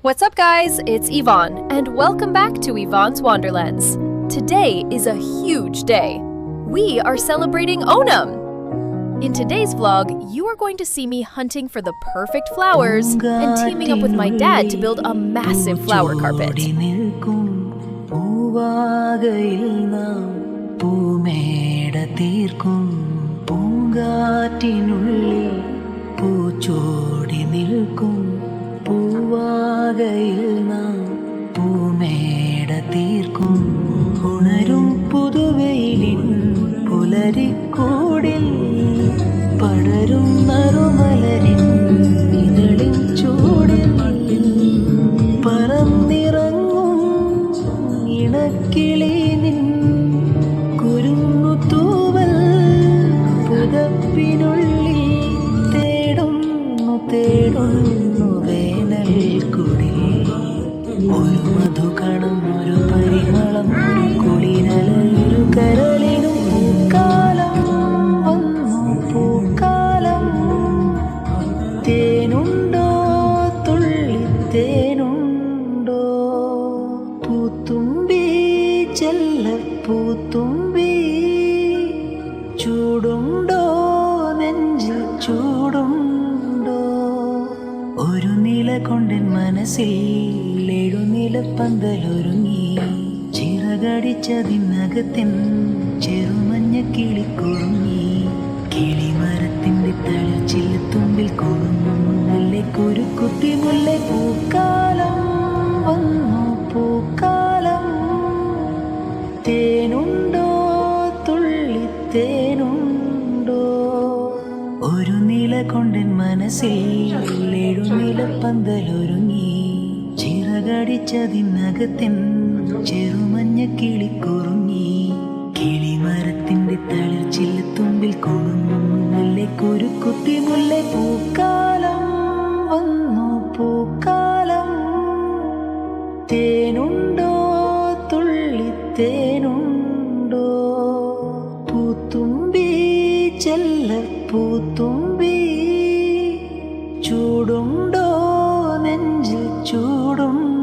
What's up, guys? It's Yvonne, and welcome back to Yvonne's Wanderlands. Today is a huge day. We are celebrating Onam. In today's vlog, you are going to see me hunting for the perfect flowers and teaming up with my dad to build a massive flower carpet. പൂവാകയിൽ നാം പൂമേട തീർക്കും ഉണരും പുതുവെയിലിൻ പുലരിക്കൂടിൽ പടരും നറുമലരിൻ ഇതളിൻ ചൂടിൽ പറന്നിറങ്ങും ഇണക്കിളി നിൻ കുരുങ്ങു തൂവൽ പുതപ്പിനുള്ളിൽ തേടുന്നു ഒരു മധുകണം ഒരു പരിമളം ഒരു കുളിരലൊരു കരളിനും പൂക്കാലം വന്നു പൂക്കാലം തേനുണ്ടോ തുള്ളി തേനുണ്ടോ പൂത്തുമ്പി ചെല്ല പൂത്തുമ്പി ചൂടുണ്ടോ നെഞ്ചിൽ ചൂടുണ്ടോ ഒരു നില കൊണ്ടൻ മനസ്സിൽ പന്തലൊരുങ്ങി ചിറകടിച്ചതിനകത്തിൻ ചെറുമഞ്ഞ കിളിക്കുറുങ്ങി കിളിമരത്തിന്റെ തളിർച്ചില്ലത്തുമ്പിൽ കൊഴുങ്ങുന്നു മുല്ലയ്ക്കൊരു കുത്തി മുല്ല പൂക്കാലം വന്നു പൂക്കാലം തേനുണ്ടോ തുള്ളി തേനുണ്ടോ ഒരു നില കൊണ്ടൻ മനസ്സിൽ ഏഴുനില പന്തലൊരുങ്ങി ചിറകടിച്ചതിനകത്തിൻ ചെറുമഞ്ഞ കിളിക്കുറുങ്ങി കിളിമരത്തിന്റെ തളിർച്ചില്ലത്തുമ്പിൽ കൊഴുങ്ങുന്നു മുല്ലയ്ക്കൊരു കുത്തി മുല്ല പൂക്കാലം വന്നു പൂക്കാലം തേനുണ്ടോ തുള്ളി തേനുണ്ടോ പൂത്തുമ്പി ചെല്ല പൂത്തുമ്പി ചൂടുണ്ടോ നെഞ്ചിൽ ചൂടുണ്ടോ